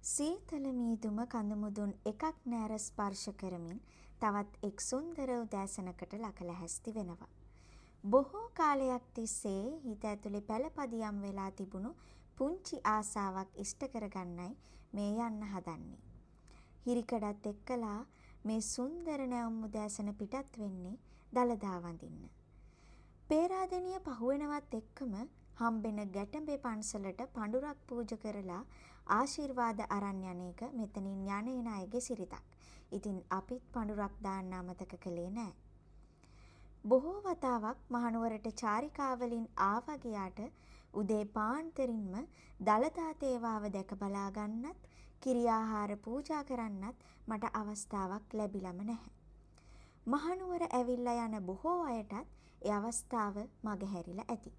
සීතල මීදුම කඳුමුදුන් එකක් නෑර ස්පර්ශ කරමින් තවත් එක් සුන්දර උදෑසනකට ලකලැහැස්ති වෙනවා. බොහෝ කාලයක් තිස්සේ හිත ඇතුලේ පළපදියම් වෙලා තිබුණු පුංචි ආසාවක් ඉෂ්ට කරගන්නයි මේ යන්න හදන්නේ. හිරිකඩත් එක්කලා මේ සුන්දර නැවුම් උදෑසන පිටත් වෙන්නේ දළදා වඳින්න. පේරාදෙනිය පහුවෙනවත් එක්කම හම්බෙන ගැටඹේ පන්සලට පඬුරක් පූජ කරලා ආශිර්වාද අරන් යන එක මෙතනින් යන අයගේ සිරිතක්. ඉතින් අපිත් පඬුරක් දාන්න අමතක කළේ නෑ. බොහෝ වතාවක් මහනුවරට චාරිකාවලින් ආවා ගියාට උදේ පාන්තරින්ම දළදා තේවාව දැක බලා ගන්නත් කිරි ආහාර පූජා කරන්නත් මට අවස්ථාවක් ලැබිලම නැහැ. මහනුවර ඇවිල්ලා යන බොහෝ අයටත් ඒ අවස්ථාව මගහැරිලා ඇති.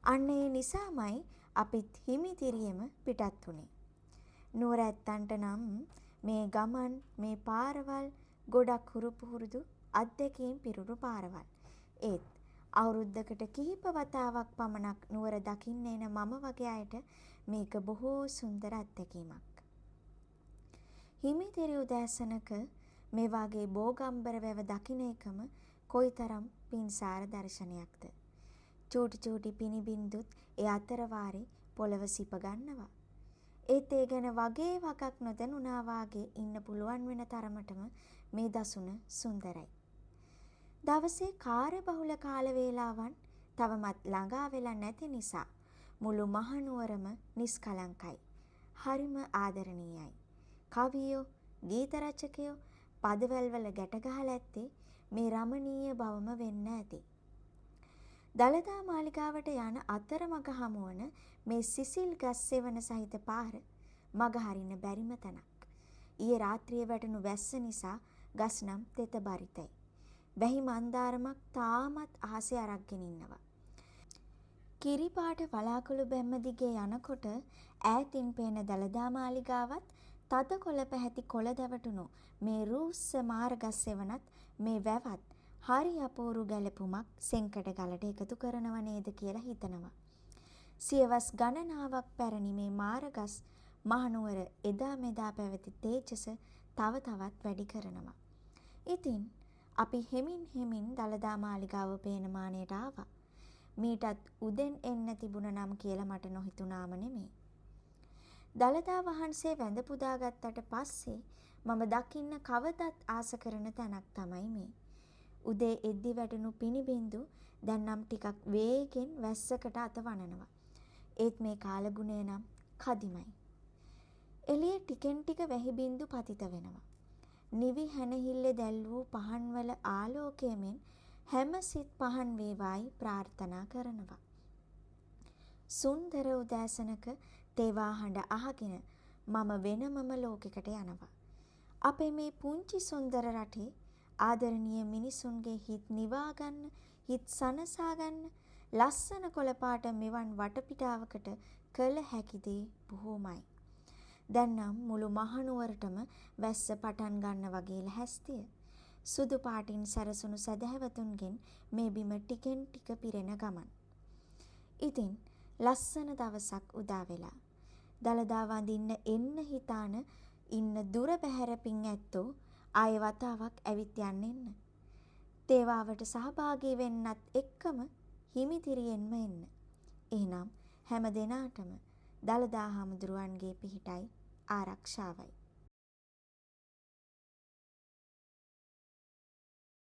අන්න ඒ නිසාමයි අපිත් හිමිතිරියෙම පිටත් වුණේ. නුවර ඇත්තන්ට නම් මේ ගමන් මේ පාරවල් ගොඩක් හුරු පුරුදු අත්දැකීම් පිරුණු පාරවල්. ඒත් අවුරුද්දකට කිහිප වතාවක් පමණක් නුවර දකින්න එන මම වගේ අයට මේක බොහෝ සුන්දර අත්දැකීමක්. හිමිතිරි උදෑසනක මේ වගේ බෝගම්බර වැව දකින්න එකම කොයිතරම් පින්සාර දර්ශනයක්ද. චූටි චූටි පිනිබින්දුත් ඒ අතර වාරේ පොළව සිප ගන්නවා. ඒත් ඒ ගැන වගේ වගක් නොදැනුණා වාගේ ඉන්න පුළුවන් වෙන තරමටම මේ දසුන සුන්දරයි. දවසේ කාර්යබහුල කාල වේලාවන් තවමත් ළඟා වෙලා නැති නිසා මුළු මහනුවරම නිස්කලංකයි. හරිම ආදරණීයයි. කවියෝ, ගීත රචකයෝ පදවැල් වල ගැට ගහලා ඇත්තේ මේ රමණීය බවම වෙන්න ඇති. දළදා මාලිගාවට යන අතරමඟ හමුවන මේ සිසිල් ගස් සෙවන සහිත පාර මග හරින්න බැරිම තැනක්. ඊයේ රාත්‍රියේ වැටුණු වැස්ස නිසා ගස් නම් තෙත බරිතයි. වැහි මන්දාරමක් තාමත් අහසේ අරක්ගෙන ඉන්නවා. කිරිපාට වලාකුළු බැම්ම දිගේ යනකොට ඈතින් පේන දළදා මාලිගාවත් තද කොළ පැහැති කොළ දැවටුණු මේ රූස්ස මාරගස් සෙවනත් මේ වැවත් හරි අපූරු ගැලපුමක් සෙන්කඩ ගලට එකතු කරනව නේද කියලා හිතනවා. සියවස් ගණනාවක් පැරණි මේ මාරගස් මහනුවර එදා මෙදා පැවති තේජස තව තවත් වැඩි කරනවා. ඉතින් අපි හෙමින් දළදා මාලිගාව පේන මානයට ආවා. මීටත් උදෙන් එන්න තිබුණ නම් කියලා මට නොහිතුණාම නෙමෙයි. දළදා වහන්සේ වැඳ පුදා ගත්තට පස්සේ මම දකින්න කවදත් ආස කරන තැනක් තමයි මේ. උදේ එද්දි වැටුණු පිනිබින්දු දැන් නම් ටිකක් වේගෙන් වැස්සකට අත වනනවා. ඒත් මේ කාලගුණය නම් කදිමයි. එළිය ටිකෙන් ටික වැහි බින්දු පතිත වෙනවා. නිවි හැනහිල්ලේ දැල් වූ පහන්වල ආලෝකයෙන් හැම සිත් පහන් වේවායි ප්‍රාර්ථනා කරනවා. සුන්දර උදෑසනක තේවා හඬ අහගෙන මම වෙනමම ලෝකයකට යනවා. අපේ මේ පුංචි සුන්දර රටේ ආදරණීය මිනිසුන්ගේ හිත් නිවා ගන්න, හිත් සනසා ගන්න ලස්සන කොළපාට මෙවන් වටපිටාවකට කළ හැකි දේ බොහෝමයි. දැන් නම් මුළු මහනුවරටම වැස්ස පටන් ගන්න වගේ ලැහැස්තිය. සුදු පාටින් සැරසුණු සදහැවතුන්ගෙන් මේ බිම ටිකෙන් ටික පිරෙන ගමන්. ඉතින් ලස්සන දවසක් උදා වෙලා. දළදා වඳින්න එන්න හිතාන ඉන්න දුර බැහැර පින් ඇත්තෝ ආය වතාවක් ඇවිත් යන්න. තේවාවට සහභාගී වෙන්නත් එක්කම හිමිතිරියෙන්ම එන්න. එහෙනම් හැම දිනාටම දළදා හාමුදුරුවන්ගේ පිහිටයි ආරක්ෂාවයි.